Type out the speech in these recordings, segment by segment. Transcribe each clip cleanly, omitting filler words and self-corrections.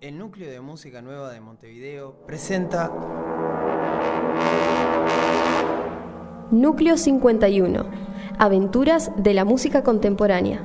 El Núcleo de Música Nueva de Montevideo presenta Núcleo 51. Aventuras de la música contemporánea.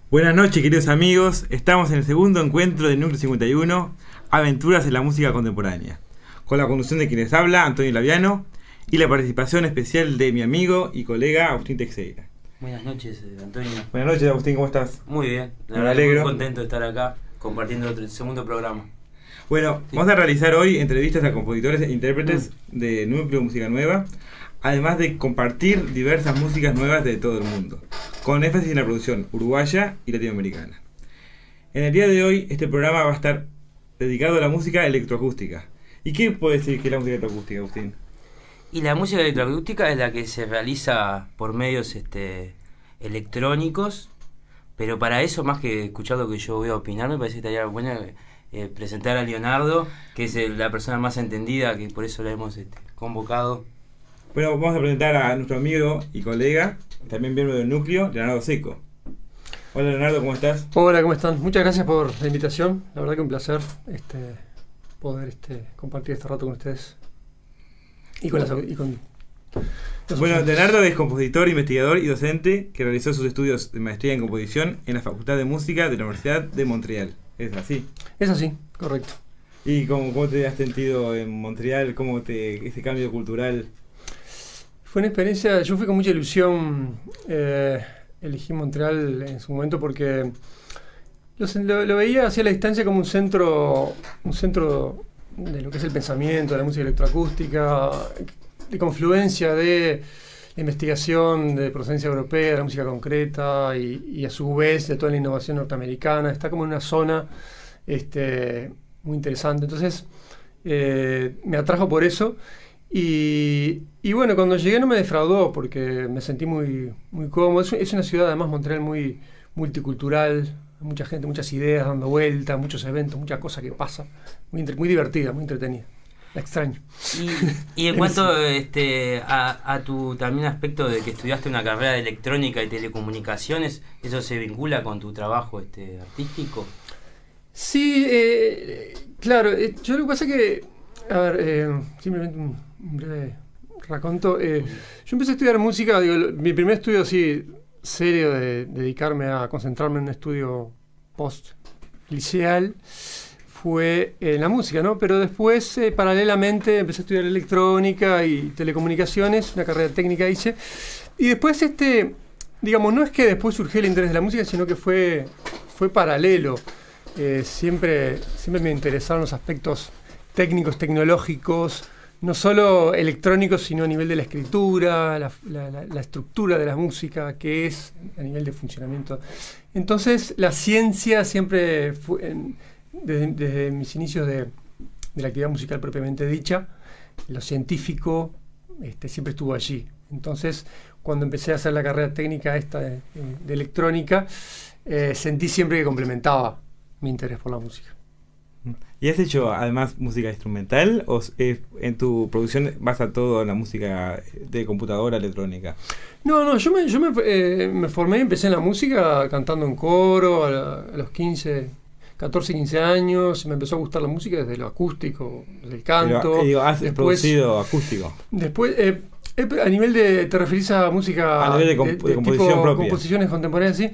Buenas noches, queridos amigos. Estamos en el segundo encuentro del Núcleo 51, Aventuras en la música contemporánea, con la conducción de quienes habla, Antonio Laviano, y la participación especial de mi amigo y colega Agustín Teixeira. Buenas noches, Antonio. Buenas noches, Agustín, ¿cómo estás? Muy bien, la Me verdad alegro. muy contento de estar acá compartiendo el segundo programa. Bueno, Sí. vamos a realizar hoy entrevistas a compositores e intérpretes de Núcleo Música Nueva, además de compartir diversas músicas nuevas de todo el mundo, con énfasis en la producción uruguaya y latinoamericana. En el día de hoy, este programa va a estar dedicado a la música electroacústica. ¿Y qué puede decir que es la música electroacústica, Agustín? Y la música electroacústica es la que se realiza por medios electrónicos, pero para eso, más que escuchar lo que yo voy a opinar, me parece que estaría bueno presentar a Leonardo, que es la persona más entendida, que por eso la hemos convocado. Bueno, vamos a presentar a nuestro amigo y colega, también miembro del núcleo, Leonardo Seco. Hola Leonardo, ¿cómo estás? Hola, ¿cómo están? Muchas gracias por la invitación. La verdad que un placer poder compartir este rato con ustedes. Y con los Bueno, oyentes. Leonardo es compositor, investigador y docente que realizó sus estudios de maestría en composición en la Facultad de Música de la Universidad de Montreal. ¿Es así? Es así, correcto. ¿Y cómo te has sentido en Montreal? Ese cambio cultural? Fue una experiencia, yo fui con mucha ilusión, elegí Montreal en su momento porque lo veía hacia la distancia como un centro de lo que es el pensamiento, de la música electroacústica, de confluencia de investigación de procedencia europea, de la música concreta y a su vez de toda la innovación norteamericana. Está como en una zona muy interesante. Entonces me atrajo por eso. Y bueno, cuando llegué no me defraudó porque me sentí muy, muy cómodo. Es una ciudad, además, Montreal, muy multicultural. Hay mucha gente, muchas ideas dando vueltas, muchos eventos, muchas cosas que pasan. Muy divertida, muy entretenida. La extraño. Y en cuanto a tu también aspecto de que estudiaste una carrera de electrónica y telecomunicaciones, ¿eso se vincula con tu trabajo artístico? Sí, claro. Yo lo que pasa es que, a ver, simplemente un breve raconto. Yo empecé a estudiar música, mi primer estudio así serio de dedicarme a concentrarme en un estudio post-liceal fue en la música, ¿no? Pero después, paralelamente, empecé a estudiar electrónica y telecomunicaciones, una carrera técnica hice. Y después, digamos, no es que después surgió el interés de la música, sino que fue paralelo. Siempre me interesaron los aspectos técnicos, tecnológicos, no solo electrónicos, sino a nivel de la escritura, la estructura de la música, que es a nivel de funcionamiento. Entonces, la ciencia siempre fue, desde mis inicios de la actividad musical propiamente dicha, lo científico siempre estuvo allí. Entonces, cuando empecé a hacer la carrera técnica de electrónica, sentí siempre que complementaba mi interés por la música. ¿Y has hecho además música instrumental o en tu producción basa todo en la música de computadora electrónica? No, yo me formé y empecé en la música cantando en coro a los 14, 15 años. Me empezó a gustar la música desde lo acústico, desde el canto. Pero, has después, producido acústico. Después, a nivel de, ¿te referís a música A nivel de composición tipo propia? Composiciones contemporáneas, sí.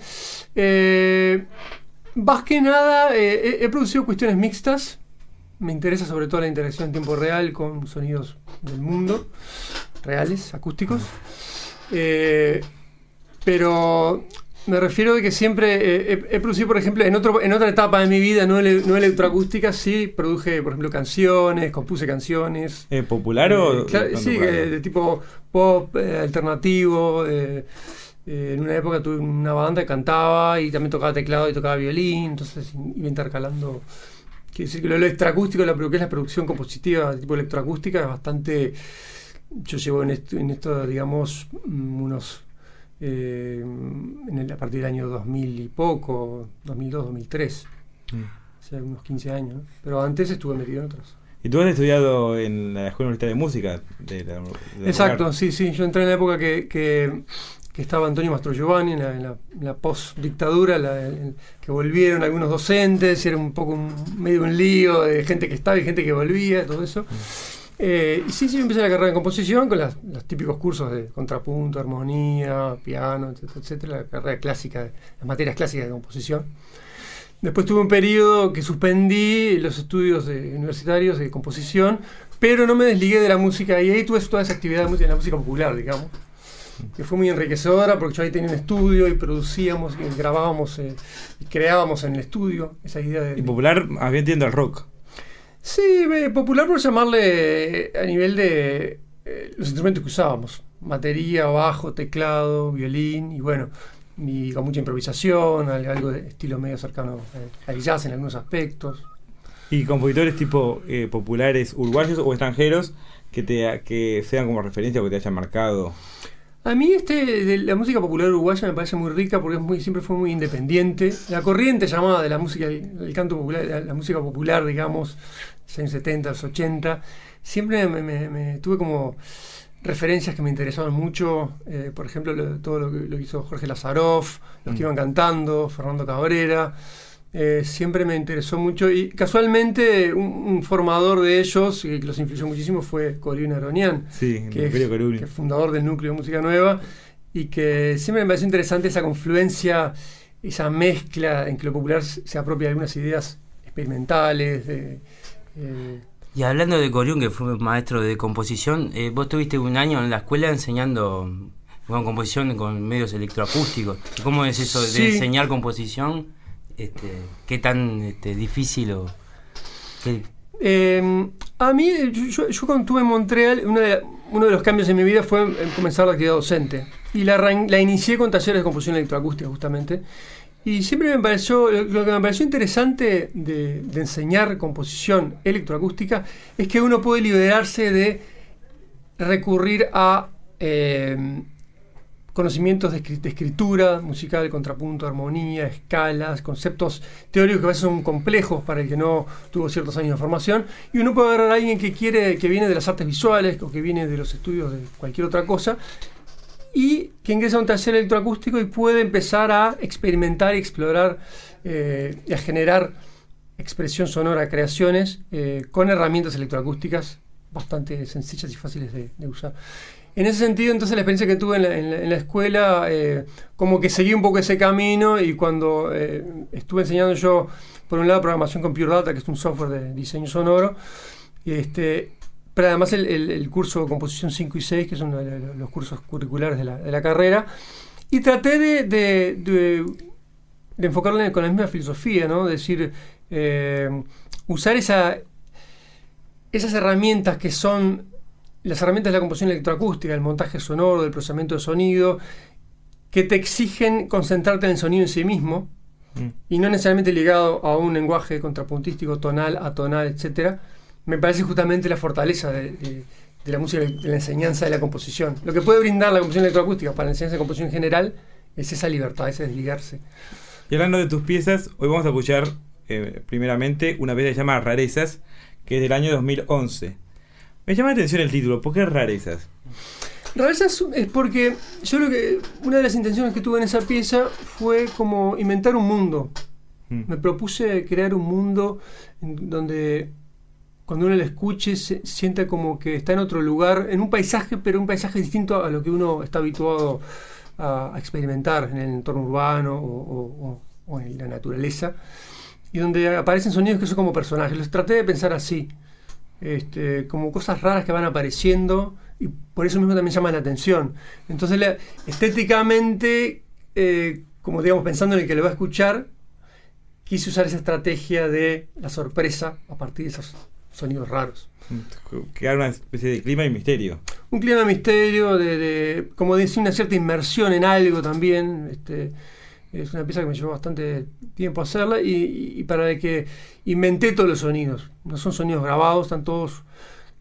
Más que nada, he producido cuestiones mixtas. Me interesa sobre todo la interacción en tiempo real con sonidos del mundo, reales, acústicos. Pero me refiero de que siempre he producido, por ejemplo, en otra etapa de mi vida, no electroacústica, sí produje, por ejemplo, canciones, compuse canciones. ¿Popular o Claro, sí, de tipo pop, alternativo. En una época tuve una banda que cantaba y también tocaba teclado y tocaba violín, entonces iba intercalando. Quiere decir que lo electroacústico, lo que es la producción compositiva de tipo electroacústica, es bastante. Yo llevo en esto digamos, unos. A partir del año 2000 y poco, 2002, 2003. O sea, unos 15 años, ¿no? Pero antes estuve metido en otros. Y tú has estudiado en la Escuela Universitaria de Música. Exacto, Lugar. sí. Yo entré en la época que estaba Antonio Mastro Giovanni, en la post-dictadura, que volvieron algunos docentes, y era un poco medio un lío de gente que estaba y gente que volvía, todo eso. Y sí, yo empecé la carrera de composición con los típicos cursos de contrapunto, armonía, piano, etcétera, la carrera clásica, las materias clásicas de composición. Después tuve un periodo que suspendí los estudios universitarios de composición, pero no me desligué de la música, y ahí tuve toda esa actividad de la música popular, digamos, que fue muy enriquecedora, porque yo ahí tenía un estudio y producíamos y grabábamos y creábamos en el estudio esa idea de... Y popular, más bien tiende al rock. Sí, popular por llamarle a nivel de los instrumentos que usábamos: batería, bajo, teclado, violín, y bueno, y con mucha improvisación, algo de estilo medio cercano al jazz en algunos aspectos. ¿Y compositores tipo populares uruguayos o extranjeros que sean como referencia o que te hayan marcado? A mí de la música popular uruguaya me parece muy rica porque siempre fue muy independiente. La corriente llamada de la música, el canto popular, la música popular, digamos, los años 70, los 80, siempre me tuve como referencias que me interesaban mucho. Por ejemplo, todo lo que hizo Jorge Lazaroff, los que iban cantando, Fernando Cabrera. Siempre me interesó mucho, y casualmente un formador de ellos que los influyó muchísimo fue Corín Aronian, Sí, que es fundador del Núcleo de Música Nueva, y que siempre me pareció interesante esa confluencia, esa mezcla en que lo popular se apropia de algunas ideas experimentales. Y hablando de Corín, que fue maestro de composición, vos tuviste un año en la escuela enseñando composición con medios electroacústicos. ¿Cómo es eso de enseñar composición? ¿Qué tan difícil o a mí, yo cuando estuve en Montreal, uno de los cambios en mi vida fue comenzar la actividad docente, y la inicié con talleres de composición electroacústica, justamente, y siempre lo que me pareció interesante de enseñar composición electroacústica es que uno puede liberarse de recurrir a conocimientos de escritura musical, contrapunto, armonía, escalas, conceptos teóricos que a veces son complejos para el que no tuvo ciertos años de formación, y uno puede agarrar a alguien que viene de las artes visuales o que viene de los estudios de cualquier otra cosa, y que ingresa a un taller electroacústico y puede empezar a experimentar y explorar y a generar expresión sonora, creaciones con herramientas electroacústicas bastante sencillas y fáciles de usar. En ese sentido, entonces, la experiencia que tuve en la escuela, como que seguí un poco ese camino, y cuando estuve enseñando yo, por un lado, programación Computer Data, que es un software de diseño sonoro, pero además el curso Composición 5 y 6, que son los cursos curriculares de la carrera, y traté de enfocarlo con la misma filosofía, ¿no? Es decir, usar esas herramientas que son las herramientas de la composición electroacústica, el montaje sonoro, del procesamiento de sonido, que te exigen concentrarte en el sonido en sí mismo, y no necesariamente ligado a un lenguaje contrapuntístico, tonal, atonal, etcétera. Me parece justamente la fortaleza de la música, de la enseñanza de la composición. Lo que puede brindar la composición electroacústica para la enseñanza de composición en general es esa libertad, ese desligarse. Y hablando de tus piezas, hoy vamos a escuchar primeramente una pieza que se llama Rarezas, que es del año 2011. Me llama la atención el título. ¿Por qué Rarezas? Rarezas es porque una de las intenciones que tuve en esa pieza fue como inventar un mundo. Me propuse crear un mundo donde cuando uno lo escuche se sienta como que está en otro lugar, en un paisaje, pero un paisaje distinto a lo que uno está habituado a experimentar en el entorno urbano o en la naturaleza, y donde aparecen sonidos que son como personajes. Los traté de pensar así. Como cosas raras que van apareciendo, y por eso mismo también llaman la atención. Entonces, estéticamente, como digamos, pensando en el que lo va a escuchar, quise usar esa estrategia de la sorpresa a partir de esos sonidos raros. Crear una especie de clima y misterio. Un clima de misterio, como decir, una cierta inmersión en algo también. Es una pieza que me llevó bastante tiempo hacerla, y para el que inventé todos los sonidos. No son sonidos grabados, están todos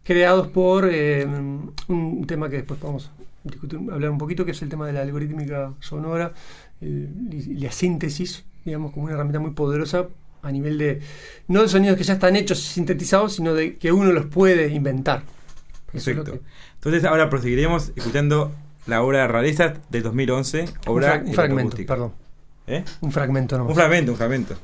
creados por un tema que después vamos a hablar un poquito, que es el tema de la algorítmica sonora y la síntesis, digamos, como una herramienta muy poderosa a nivel de, no de sonidos que ya están hechos, sintetizados, sino de que uno los puede inventar. Perfecto. Entonces ahora proseguiremos escuchando la obra Rarezas de 2011, obra un fragmento, acústica. perdón. ¿Eh? Un fragmento nomás. Un fragmento.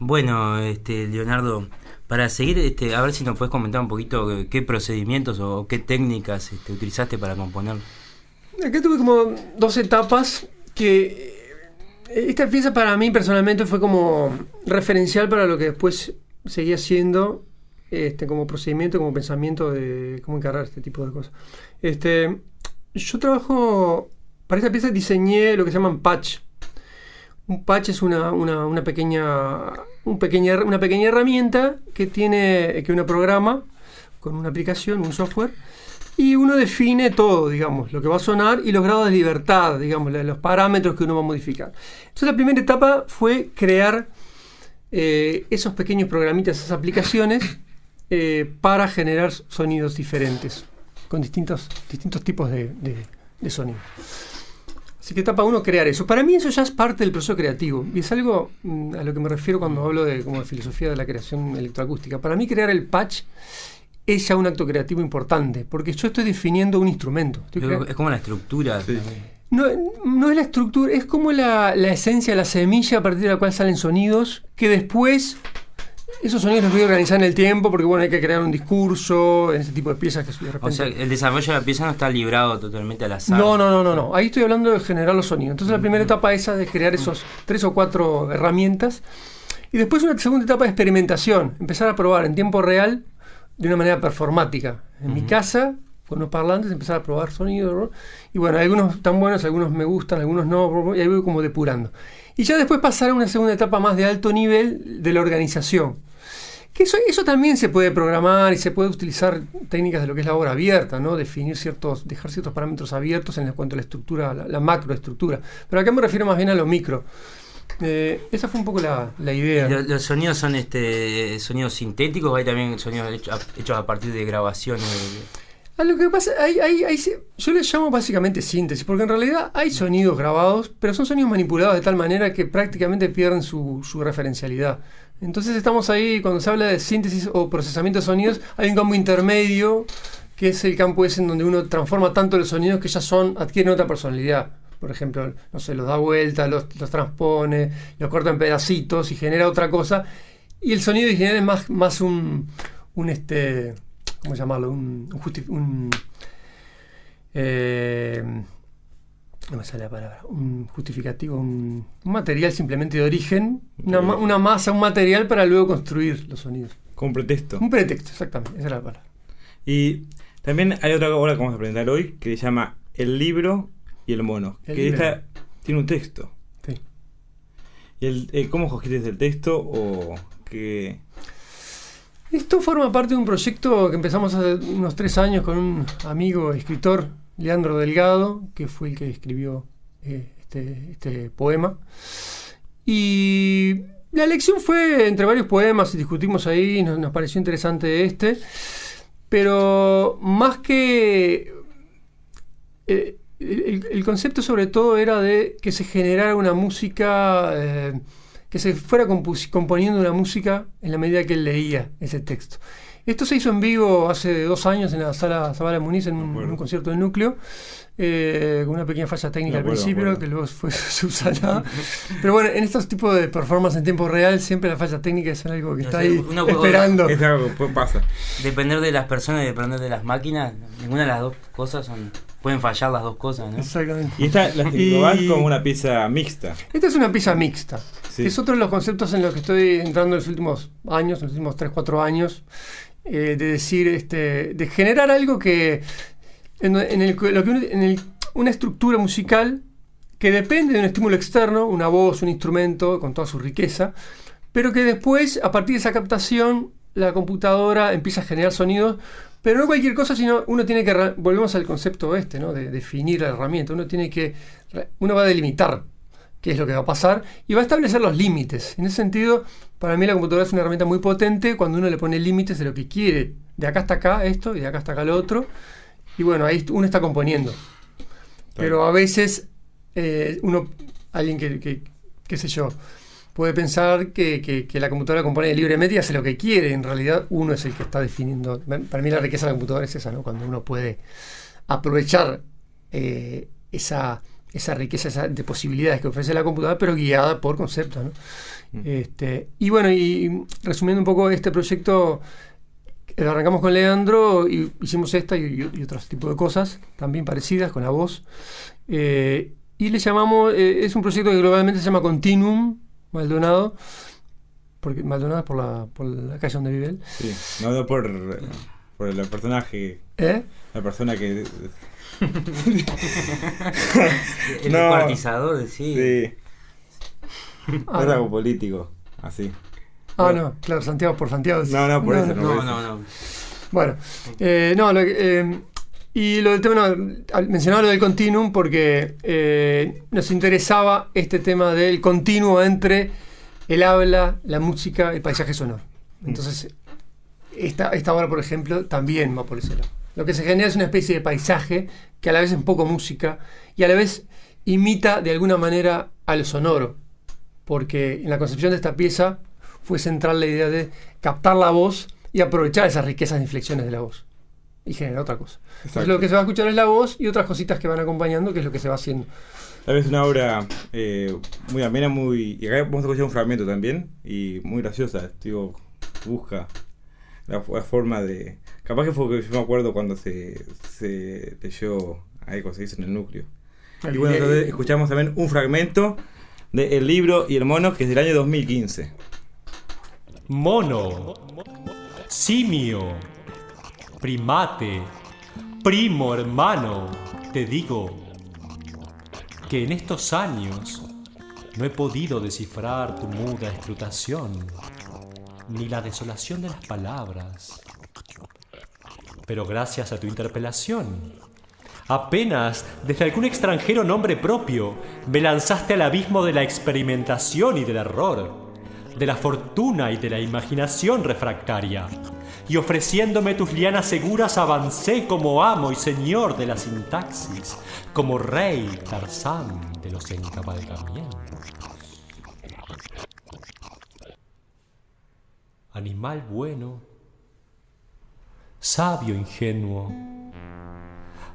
Bueno, Leonardo, para seguir, a ver si nos puedes comentar un poquito qué procedimientos o qué técnicas utilizaste para componer. Acá tuve como 2 etapas que esta pieza para mí personalmente fue como referencial para lo que después seguía siendo como procedimiento, como pensamiento de cómo encarar este tipo de cosas. Yo trabajo, para esta pieza diseñé lo que se llaman patch. Un patch es una pequeña herramienta que uno programa con una aplicación, un software, y uno define todo, digamos, lo que va a sonar y los grados de libertad, digamos, los parámetros que uno va a modificar. Entonces la primera etapa fue crear esos pequeños programitas, esas aplicaciones, para generar sonidos diferentes, con distintos tipos de sonido. Así que etapa 1, crear eso. Para mí eso ya es parte del proceso creativo. Y es algo a lo que me refiero cuando hablo de filosofía de la creación electroacústica. Para mí crear el patch es ya un acto creativo importante, porque yo estoy definiendo un instrumento. Es como la estructura. Sí. No es la estructura, es como la esencia, la semilla a partir de la cual salen sonidos, que después esos sonidos los voy a organizar en el tiempo, porque bueno, hay que crear un discurso en ese tipo de piezas que de repente... O sea, el desarrollo de la pieza no está librado totalmente al azar. No. Ahí estoy hablando de generar los sonidos. Entonces la primera etapa es esa de crear esos 3 o 4 herramientas. Y después una segunda etapa de experimentación. Empezar a probar en tiempo real de una manera performática. En mi casa, con unos parlantes, empezar a probar sonidos, ¿no? Y bueno, algunos están buenos, algunos me gustan, algunos no, y ahí voy como depurando. Y ya después pasar a una segunda etapa más de alto nivel de la organización. Que eso también se puede programar y se puede utilizar técnicas de lo que es la obra abierta, ¿no? Dejar ciertos parámetros abiertos en cuanto a la estructura, la macroestructura. Pero acá me refiero más bien a lo micro. Esa fue un poco la idea. Los sonidos son sonidos sintéticos, o hay también sonidos hechos a partir de grabaciones. Lo que pasa, yo les llamo básicamente síntesis, porque en realidad hay sonidos grabados, pero son sonidos manipulados de tal manera que prácticamente pierden su referencialidad. Entonces estamos ahí, cuando se habla de síntesis o procesamiento de sonidos, hay un campo intermedio, que es el campo ese en donde uno transforma tanto los sonidos que ya adquieren otra personalidad. Por ejemplo, no sé, los da vuelta, los transpone, los corta en pedacitos y genera otra cosa. Y el sonido original es más un ¿cómo llamarlo? no me sale la palabra, un justificativo, un material simplemente de origen, una masa, un material para luego construir los sonidos. Con un pretexto. Un pretexto, exactamente, esa es la palabra. Y también hay otra obra que vamos a presentar hoy que se llama El libro y el mono. Esta tiene un texto. Sí. ¿Y cómo escogiste el texto o qué? Esto forma parte de un proyecto que empezamos hace unos 3 años con un amigo escritor, Leandro Delgado, que fue el que escribió este poema. Y la elección fue entre varios poemas, discutimos ahí, nos pareció interesante este, pero más que... el concepto sobre todo era de que se generara una música, que se fuera componiendo una música en la medida que él leía ese texto. Esto se hizo en vivo hace 2 años en la sala Zabala Muniz en un concierto del Núcleo, con una pequeña falla técnica al principio, que luego fue subsanada. Pero bueno, en estos tipos de performance en tiempo real, siempre la falla técnica es algo que está ahí esperando. Es algo que pasa. Depender de las personas y depender de las máquinas, ninguna de las dos cosas pueden fallar las dos cosas, ¿no? Exactamente. Y esta la englobás como una pieza mixta. Esta es una pieza mixta. Sí. Que es otro de los conceptos en los que estoy entrando en los últimos años, en los últimos 3-4 años, de decir, de generar algo que una estructura musical que depende de un estímulo externo, una voz, un instrumento con toda su riqueza, pero que después, a partir de esa captación, la computadora empieza a generar sonidos, pero no cualquier cosa, sino uno tiene que, volvemos al concepto ¿no? De definir la herramienta, uno va a delimitar qué es lo que va a pasar y va a establecer los límites. En ese sentido, para mí la computadora es una herramienta muy potente cuando uno le pone límites de lo que quiere. De acá hasta acá esto y de acá hasta acá lo otro. Y bueno, ahí uno está componiendo. Pero a veces alguien que qué sé yo, puede pensar que la computadora compone libremente y hace lo que quiere. En realidad uno es el que está definiendo. Para mí la riqueza de la computadora es esa, ¿no? Cuando uno puede aprovechar esa riqueza de posibilidades que ofrece la computadora, pero guiada por conceptos, ¿no? Y bueno, y resumiendo un poco este proyecto, arrancamos con Leandro y hicimos esta y otros tipos de cosas también parecidas con la voz, y le llamamos, es un proyecto que globalmente se llama Continuum Maldonado, porque Maldonado es por la calle donde vive él. Sí, no por el personaje, la persona que... El cuartizador, sí. Es algo político, así. No, claro, Santiago por Santiago. No, por eso. No. Bueno, y lo del tema, mencionaba lo del continuum porque nos interesaba este tema del continuo entre el habla, la música, el paisaje sonoro. Entonces, esta obra, por ejemplo, también va por ese lado. Lo que se genera es una especie de paisaje que a la vez es un poco música y a la vez imita de alguna manera al sonoro, porque en la concepción de esta pieza fue central la idea de captar la voz y aprovechar esas riquezas de inflexiones de la voz y generar otra cosa. Entonces, lo que se va a escuchar es la voz y otras cositas que van acompañando, que es lo que se va haciendo. Tal vez una obra muy amena, y acá vamos a escuchar un fragmento también, y muy graciosa. Busca la forma de... Capaz que fue que yo me acuerdo cuando se leyó algo, se hizo en el Núcleo. Y bueno, entonces escuchamos también un fragmento de El libro y el mono, que es del año 2015. Mono, simio, primate, primo hermano, te digo que en estos años no he podido descifrar tu muda escrutación, ni la desolación de las palabras. Pero gracias a tu interpelación, apenas desde algún extranjero nombre propio, me lanzaste al abismo de la experimentación y del error, de la fortuna y de la imaginación refractaria, y ofreciéndome tus lianas seguras avancé como amo y señor de la sintaxis, como rey Tarzán de los encabalgamientos. Animal bueno, sabio ingenuo,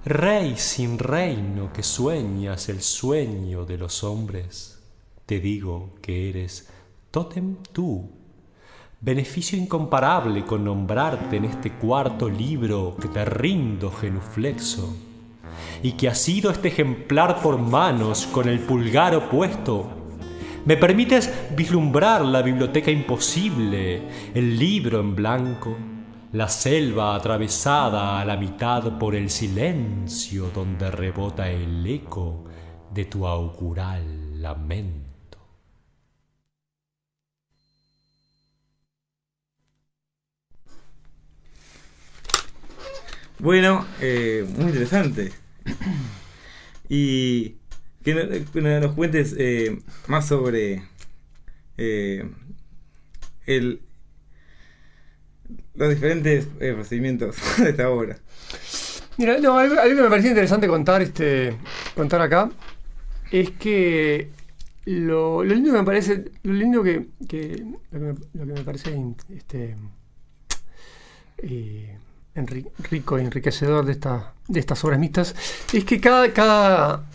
rey sin reino que sueñas el sueño de los hombres, te digo que eres tótem tú, beneficio incomparable con nombrarte en este cuarto libro que te rindo genuflexo, y que ha sido este ejemplar por manos con el pulgar opuesto. Me permites vislumbrar la biblioteca imposible, el libro en blanco, la selva atravesada a la mitad por el silencio donde rebota el eco de tu augural lamento. Bueno, muy interesante. Y que nos cuentes más sobre los diferentes procedimientos de esta obra. Mira, no, algo que me parecía interesante contar acá es que lo lindo que me parece, lo que me parece rico y enriquecedor de estas obras mixtas es que cada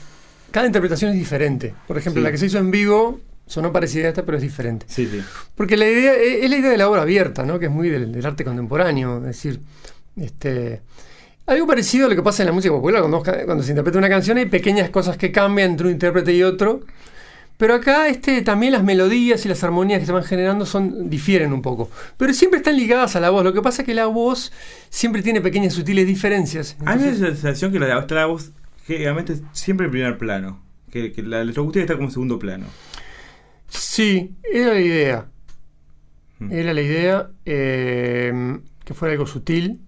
interpretación es diferente. Por ejemplo, Sí. la que se hizo en vivo sonó parecida a esta, pero es diferente. Sí, sí. Porque la idea es la idea de la obra abierta, ¿no? Que es muy del arte contemporáneo. Es decir, algo parecido a lo que pasa en la música popular. Cuando se interpreta una canción hay pequeñas cosas que cambian entre un intérprete y otro. Pero acá también las melodías y las armonías que se van generando difieren un poco. Pero siempre están ligadas a la voz. Lo que pasa es que la voz siempre tiene pequeñas sutiles diferencias. A mí me da Entonces, la sensación que la voz generalmente es siempre en primer plano. Que la electroacústica está como en segundo plano. sí, era la idea. Mm. Era la idea que fuera algo sutil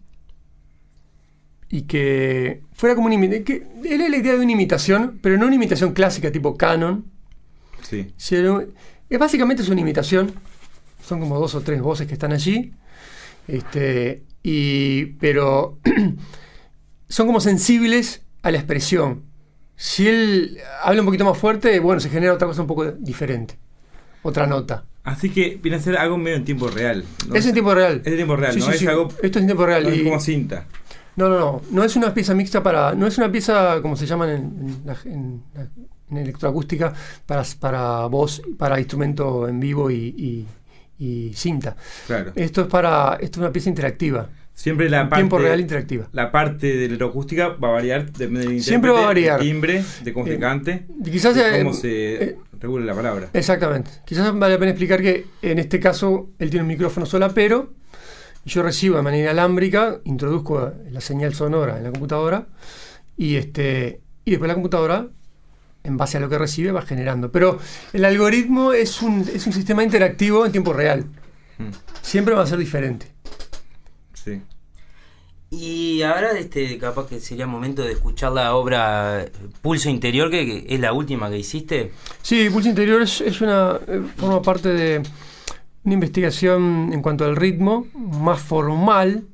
y que fuera como era la idea de una imitación, pero no una imitación clásica tipo canon. Sí. Básicamente es una imitación. Son como 2 o 3 voces que están allí. Pero son como sensibles a la expresión. Si él habla un poquito más fuerte, bueno, se genera otra cosa un poco diferente. Otra nota. Así que viene a ser algo medio en tiempo real, ¿no? Es en tiempo real. Es en tiempo real, Sí, ¿no? sí, Es sí. algo. Esto es en tiempo real. No es Y- como cinta. No es una pieza mixta no es una pieza como se llaman en electroacústica para voz, para instrumento en vivo y cinta. Claro. Esto es una pieza interactiva, Siempre la en parte. tiempo real interactiva. La parte de la electroacústica va a variar, depende del intérprete, Siempre va a variar. del timbre, de cómo se Eh, cante, Y quizás de cómo se eh, regula la palabra. exactamente. Quizás vale la pena explicar que en este caso él tiene un micrófono solapero. Yo recibo de manera inalámbrica, introduzco la señal sonora en la computadora y después la computadora, en base a lo que recibe, va generando. Pero el algoritmo es un sistema interactivo en tiempo real. Mm, Siempre va a ser diferente. sí. Y ahora capaz que sería momento de escuchar la obra Pulso Interior, que es la última que hiciste. Sí, Pulso Interior forma parte de una investigación en cuanto al ritmo, más formal.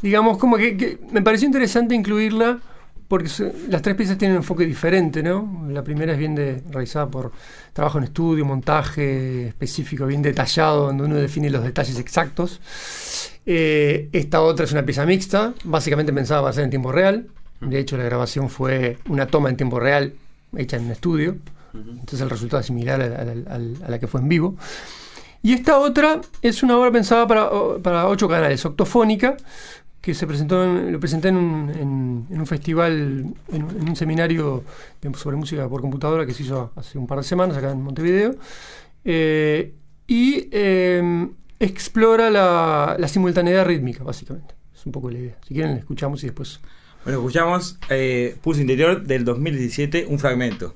Digamos, como que me pareció interesante incluirla porque las 3 piezas tienen un enfoque diferente, ¿no? La primera es bien realizada por trabajo en estudio, montaje específico, bien detallado, donde uno define los detalles exactos. Esta otra es una pieza mixta, básicamente pensada para ser en tiempo real. De hecho, la grabación fue una toma en tiempo real, hecha en un estudio. Entonces el resultado es similar a la que fue en vivo. Y esta otra es una obra pensada para 8 canales, octofónica, que lo presenté en un festival, en un seminario sobre música por computadora que se hizo hace un par de semanas acá en Montevideo. Explora la simultaneidad rítmica, básicamente. Es un poco la idea. Si quieren, la escuchamos y después. Bueno, escuchamos Pulso Interior del 2017, un fragmento.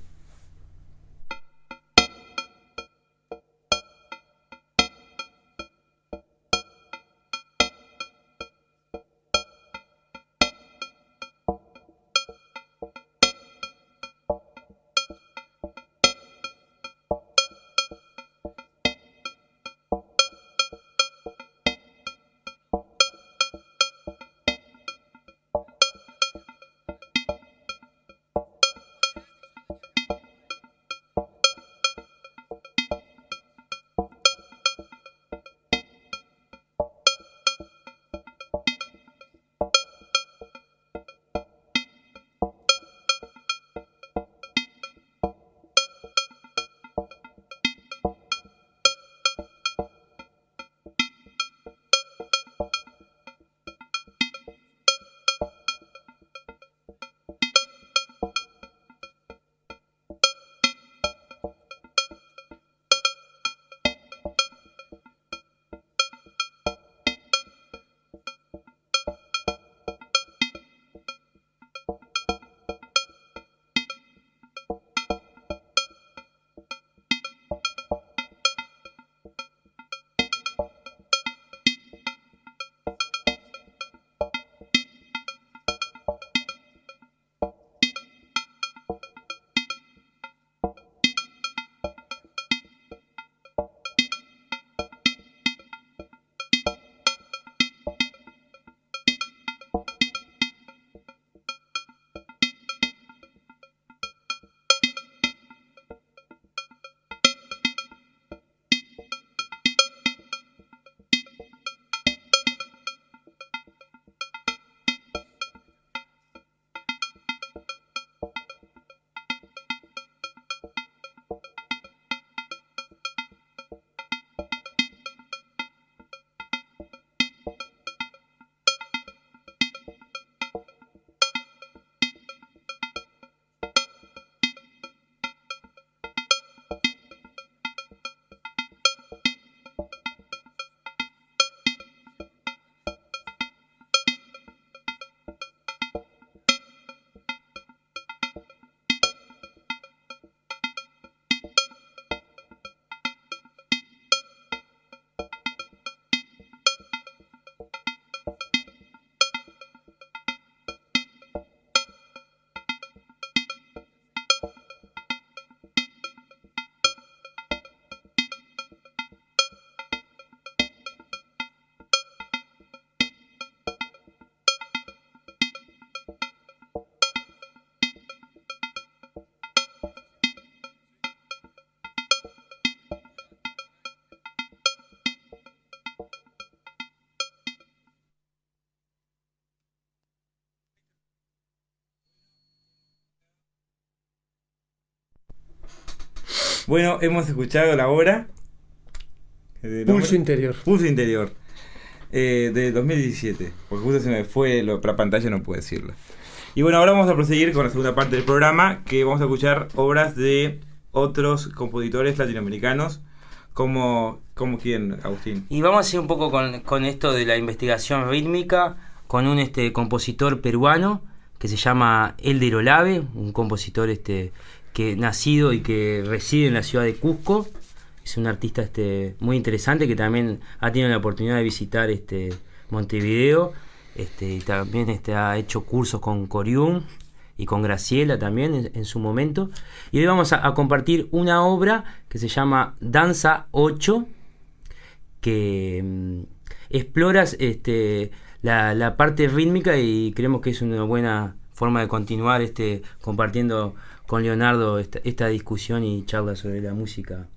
Bueno, hemos escuchado la obra Pulso Interior. Pulso Interior, de 2017, porque justo se me fue la pantalla, no puedo decirlo. Y bueno, ahora vamos a proseguir con la segunda parte del programa, que vamos a escuchar obras de otros compositores latinoamericanos, como quién, Agustín. Y vamos a hacer un poco con esto de la investigación rítmica, con un compositor peruano que se llama Elder Olave, un compositor que nacido y que reside en la ciudad de Cusco. Es un artista muy interesante que también ha tenido la oportunidad de visitar Montevideo. Y también ha hecho cursos con Corium y con Graciela también en su momento. Y hoy vamos a compartir una obra que se llama Danza 8, que explora la parte rítmica, y creemos que es una buena forma de continuar compartiendo con Leonardo esta discusión y charla sobre la música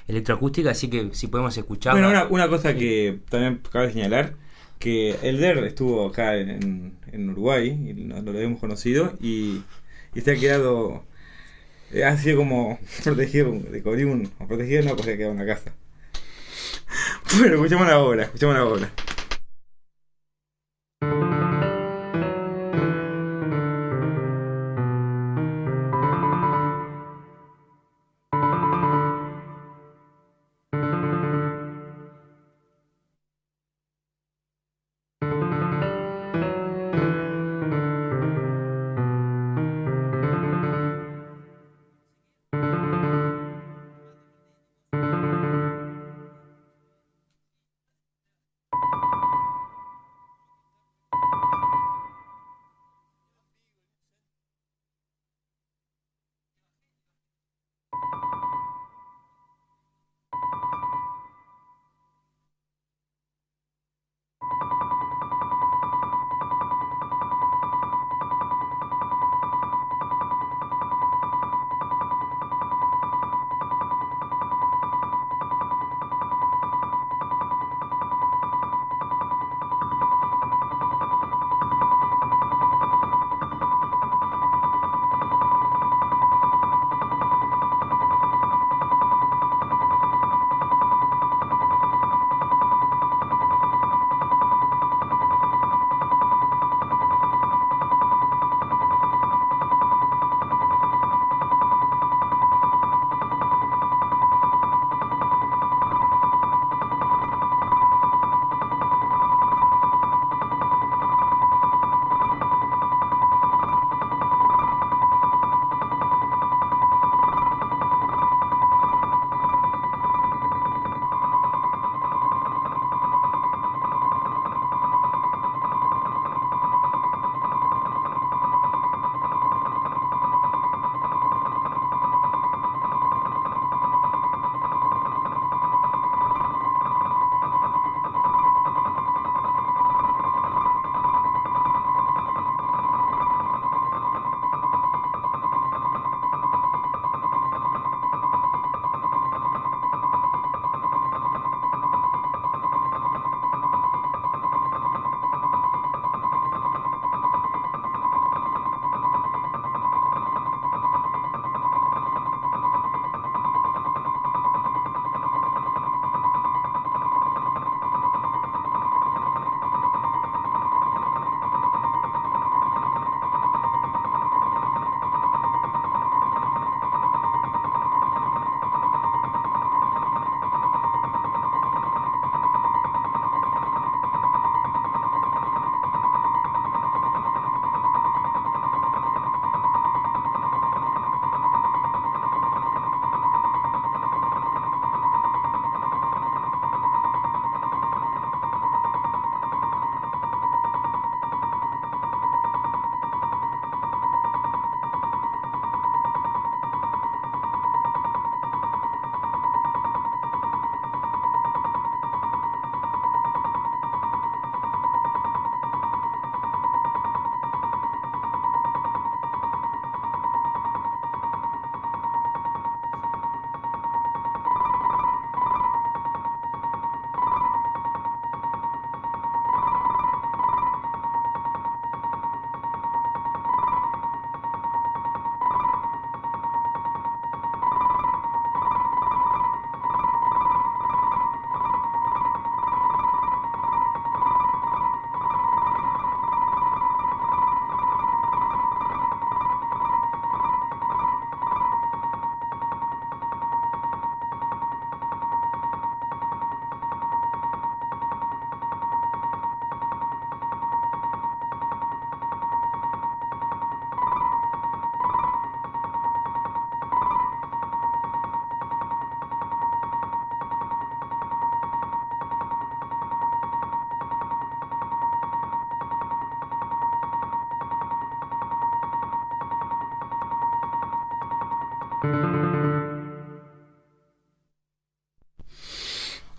electroacústica. Así que si podemos escucharla. Bueno, una cosa que también cabe señalar, que Elder estuvo acá en Uruguay, y lo hemos conocido, y se ha quedado, ha sido como protegido de Corium, o protegido no, porque se ha quedado en la casa. Bueno, escuchemos la obra.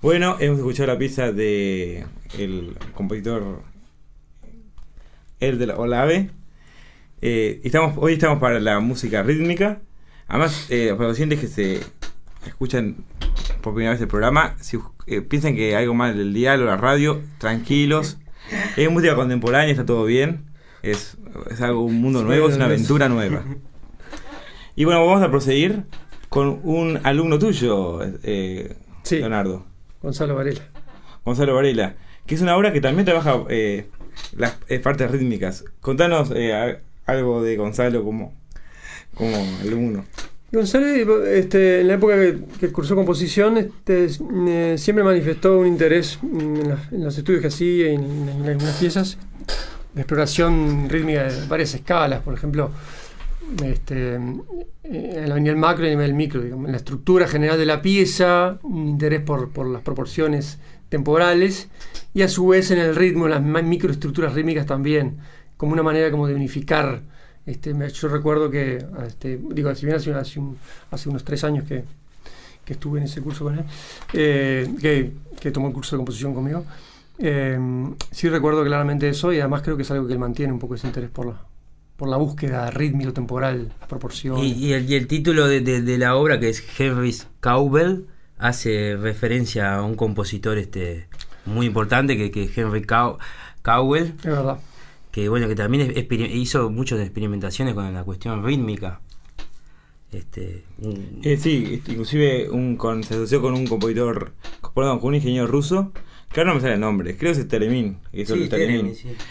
Bueno, hemos escuchado la pieza de el compositor El de la Olave. Hoy estamos para la música rítmica. Además, para los oyentes que se escuchan por primera vez el programa, si piensan que hay algo mal el dial o la radio, tranquilos. Es música contemporánea, está todo bien. Es algo, un mundo nuevo, es una aventura nueva. Y bueno, vamos a proseguir con un alumno tuyo, Sí. Leonardo. Gonzalo Varela, que es una obra que también trabaja las partes rítmicas. Contanos algo de Gonzalo como alumno. Gonzalo, en la época que cursó composición, siempre manifestó un interés en los estudios que hacía y en algunas piezas de exploración rítmica de varias escalas. Por ejemplo, a nivel macro y a nivel micro, digamos, en la estructura general de la pieza, un interés por las proporciones temporales, y a su vez en el ritmo, en las microestructuras rítmicas también, como una manera como de unificar. Yo recuerdo que, si bien hace unos 3 años que estuve en ese curso con él, que tomó el curso de composición conmigo, sí recuerdo claramente eso, y además creo que es algo que él mantiene un poco ese interés por la búsqueda rítmico-temporal, las proporciones. Y el título de la obra, que es Henry Cowell, hace referencia a un compositor muy importante que es Henry Cowell. Es verdad. Que bueno, que también hizo muchas experimentaciones con la cuestión rítmica. Sí, inclusive se asoció con un compositor, con un ingeniero ruso, que ahora no me sale el nombre, creo que es Telemin.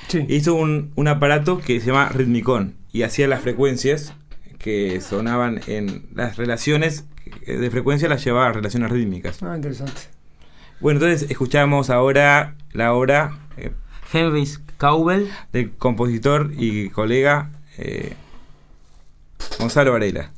Sí. Hizo un aparato que se llama Ritmicón y hacía las frecuencias que sonaban en las relaciones de frecuencia, las llevaba a relaciones rítmicas. Ah, interesante. Bueno, entonces escuchamos ahora la obra Henry Cowell, del compositor y colega Gonzalo Varela.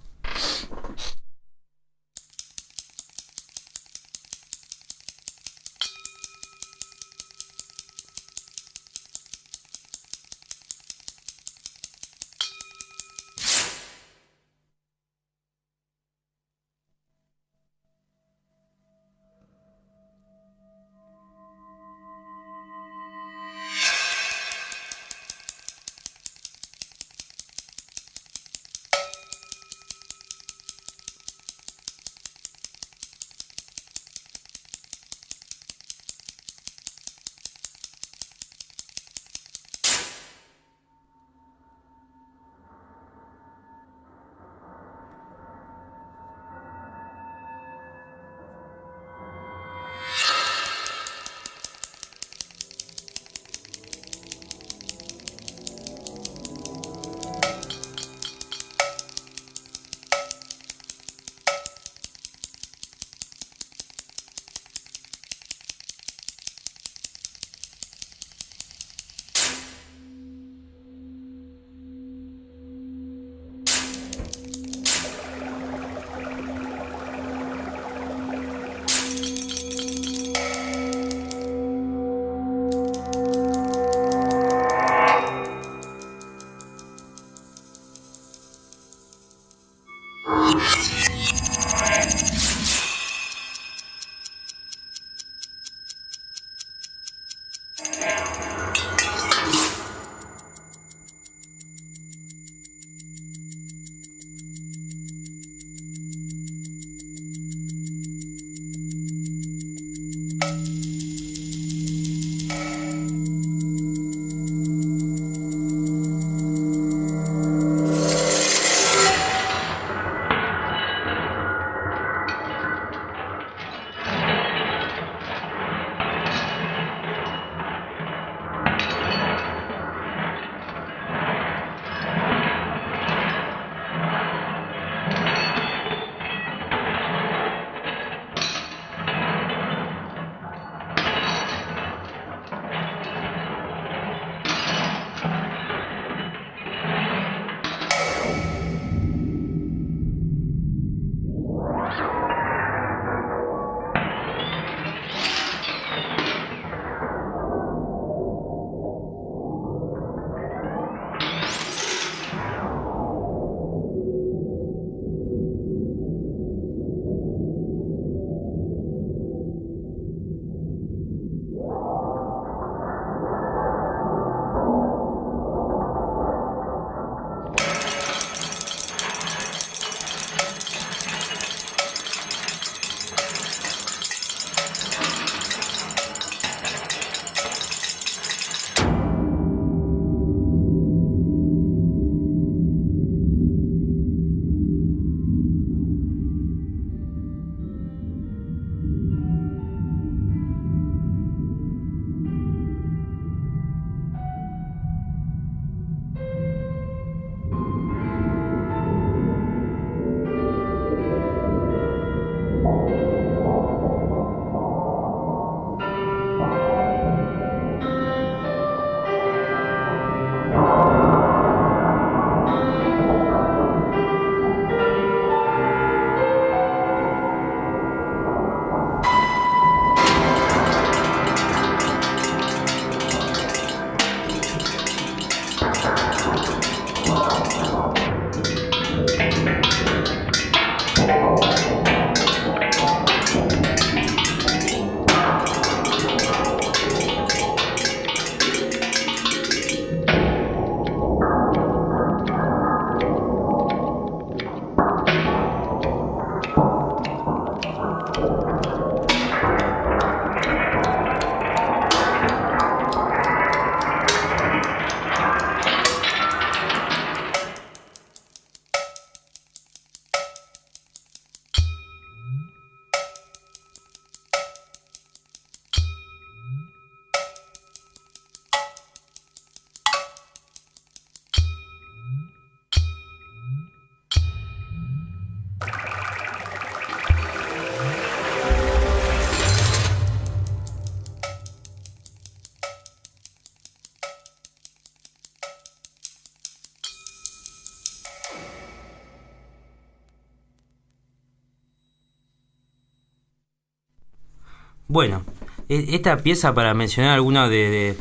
Bueno, esta pieza, para mencionar algunos de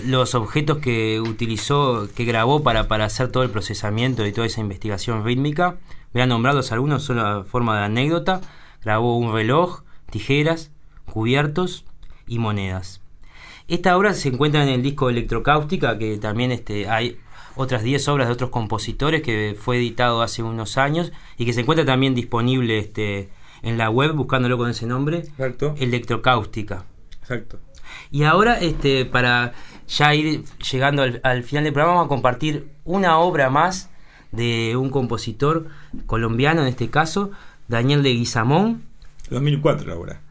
los objetos que utilizó, que grabó para hacer todo el procesamiento y toda esa investigación rítmica, voy a nombrarlos algunos solo a forma de anécdota. Grabó un reloj, tijeras, cubiertos y monedas. Esta obra se encuentra en el disco Electrocáustica, que también hay otras 10 obras de otros compositores, que fue editado hace unos años y que se encuentra también disponible en la web, buscándolo con ese nombre. Exacto. Electrocáustica. Exacto. Y ahora, para ya ir llegando al final del programa, vamos a compartir una obra más de un compositor colombiano, en este caso, Daniel Leguizamón. 2004 la obra.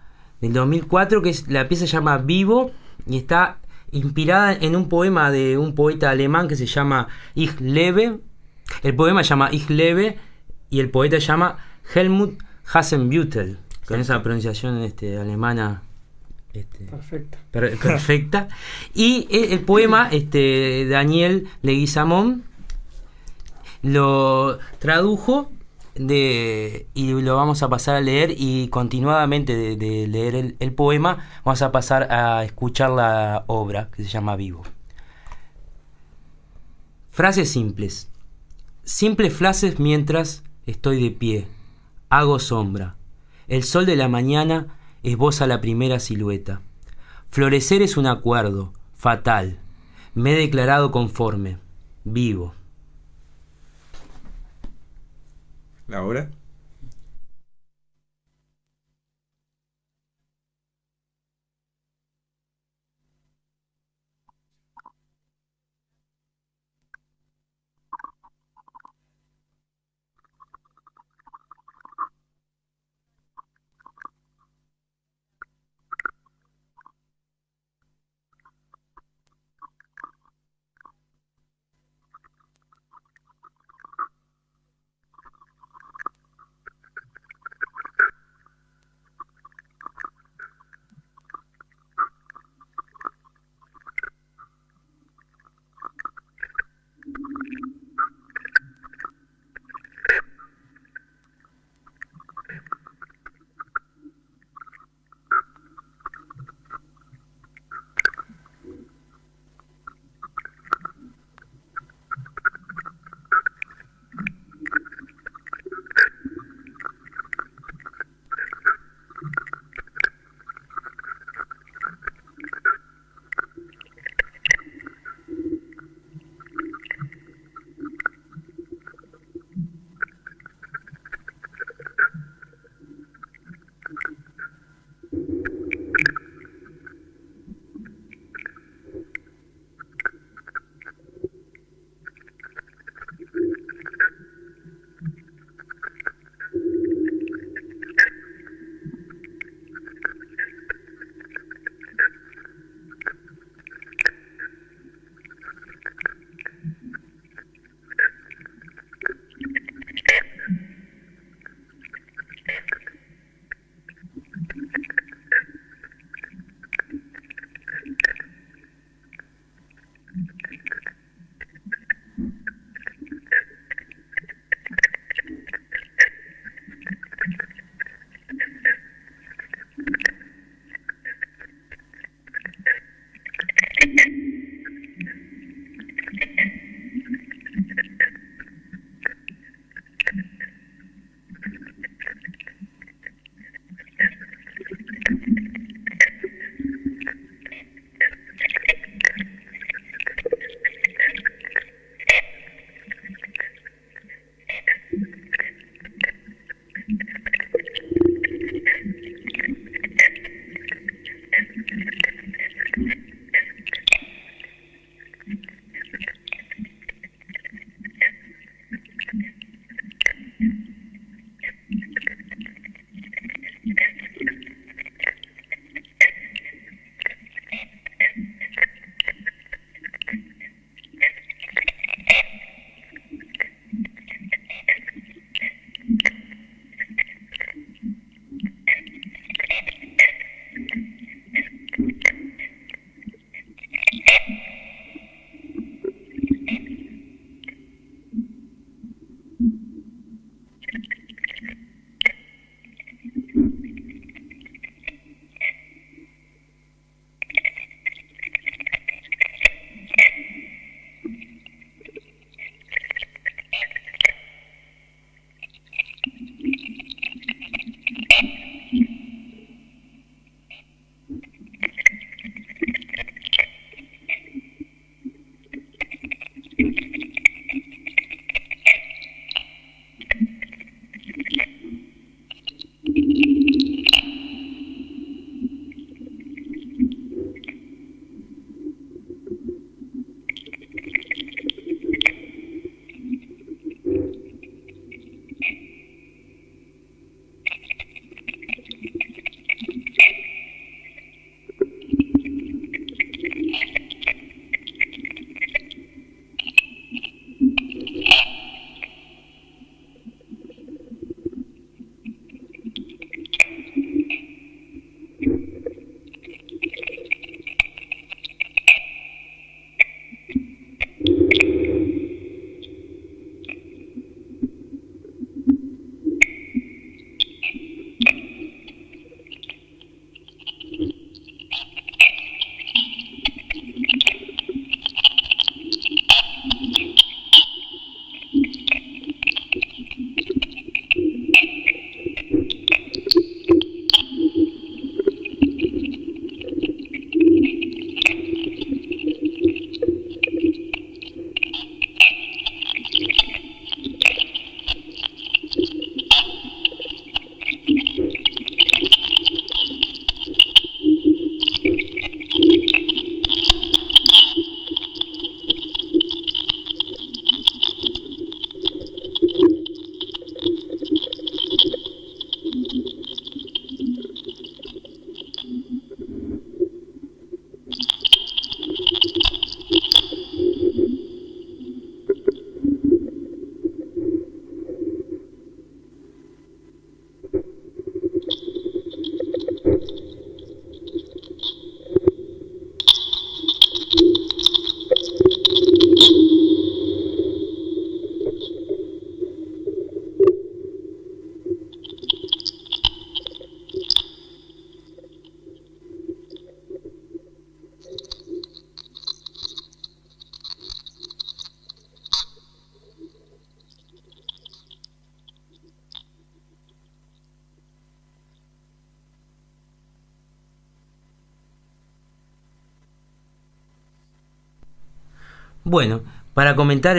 Del 2004, que la pieza se llama Vivo y está inspirada en un poema de un poeta alemán que se llama Ich lebe. El poema se llama Ich lebe y el poeta se llama Helmut Hasenbüttel, con esa pronunciación alemana perfecta. Y el poema, Daniel Leguizamón lo tradujo y lo vamos a pasar a leer, y continuadamente de leer el poema vamos a pasar a escuchar la obra, que se llama Vivo. Frases simples. Simples frases mientras estoy de pie. Hago sombra. El sol de la mañana esboza la primera silueta. Florecer es un acuerdo fatal. Me he declarado conforme. Vivo. ¿La obra? Bueno, para comentar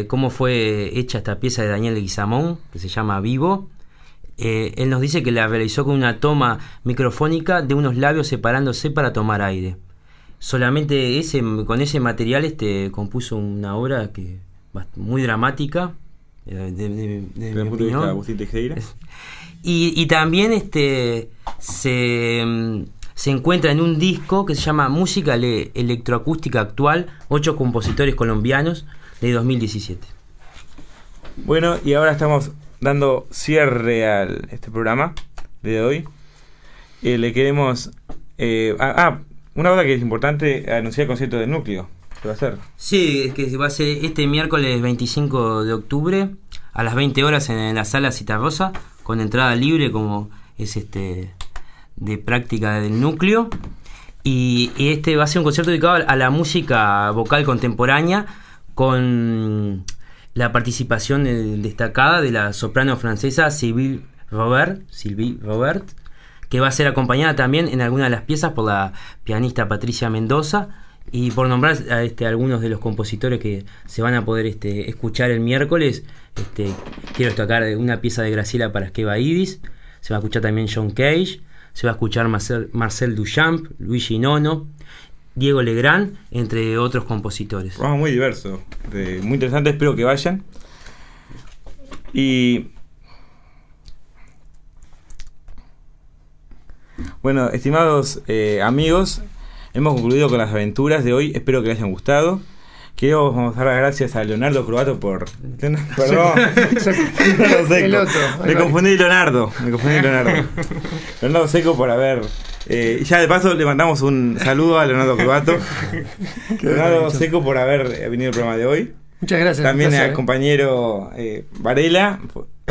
cómo fue hecha esta pieza de Daniel Guizamón, que se llama Vivo, él nos dice que la realizó con una toma microfónica de unos labios separándose para tomar aire. Solamente con ese material compuso una obra muy dramática, de mi opinión. Agustín Tejera. Y también se encuentra en un disco que se llama Música Electroacústica Actual, 8 compositores colombianos, de 2017. Bueno, y ahora estamos dando cierre a este programa de hoy. Le queremos... una cosa que es importante, anunciar el concierto del Núcleo. ¿Qué va a ser? Sí, es que va a ser este miércoles 25 de octubre a las 20 horas en la sala Citarrosa, con entrada libre, como es de práctica del Núcleo. Y va a ser un concierto dedicado a la música vocal contemporánea, con la participación destacada de la soprano francesa Sylvie Robert, que va a ser acompañada también en algunas de las piezas por la pianista Patricia Mendoza, y por nombrar a algunos de los compositores que se van a poder escuchar el miércoles. Quiero destacar una pieza de Graciela Parasqueva-Idis, se va a escuchar también John Cage, se va a escuchar Marcel Duchamp, Luigi Nono, Diego Legrand, entre otros compositores. Programa muy diverso, muy interesante, espero que vayan. Y bueno, estimados amigos, hemos concluido con las aventuras de hoy, espero que les hayan gustado. Vamos a dar las gracias a Leonardo Croato por... Perdón. El otro. Me confundí Leonardo. Leonardo Seco por haber... ya de paso le mandamos un saludo a Leonardo Croato. Leonardo Seco por haber venido al programa de hoy. Muchas gracias. También al compañero Varela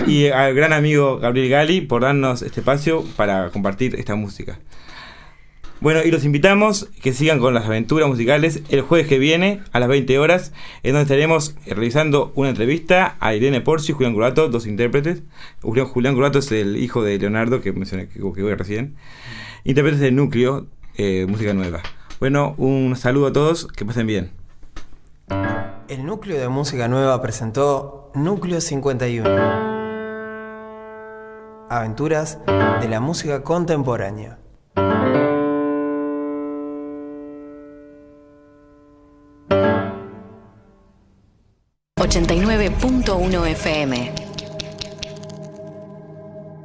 y al gran amigo Gabriel Gali por darnos este espacio para compartir esta música. Bueno, y los invitamos que sigan con las aventuras musicales el jueves que viene a las 20 horas, en donde estaremos realizando una entrevista a Irene Porci y Julián Croato, dos intérpretes. Julián Croato es el hijo de Leonardo, que mencioné que voy recién. Intérpretes del Núcleo, Música Nueva. Bueno, un saludo a todos, que pasen bien. El Núcleo de Música Nueva presentó Núcleo 51. Aventuras de la música contemporánea. 89.1 FM.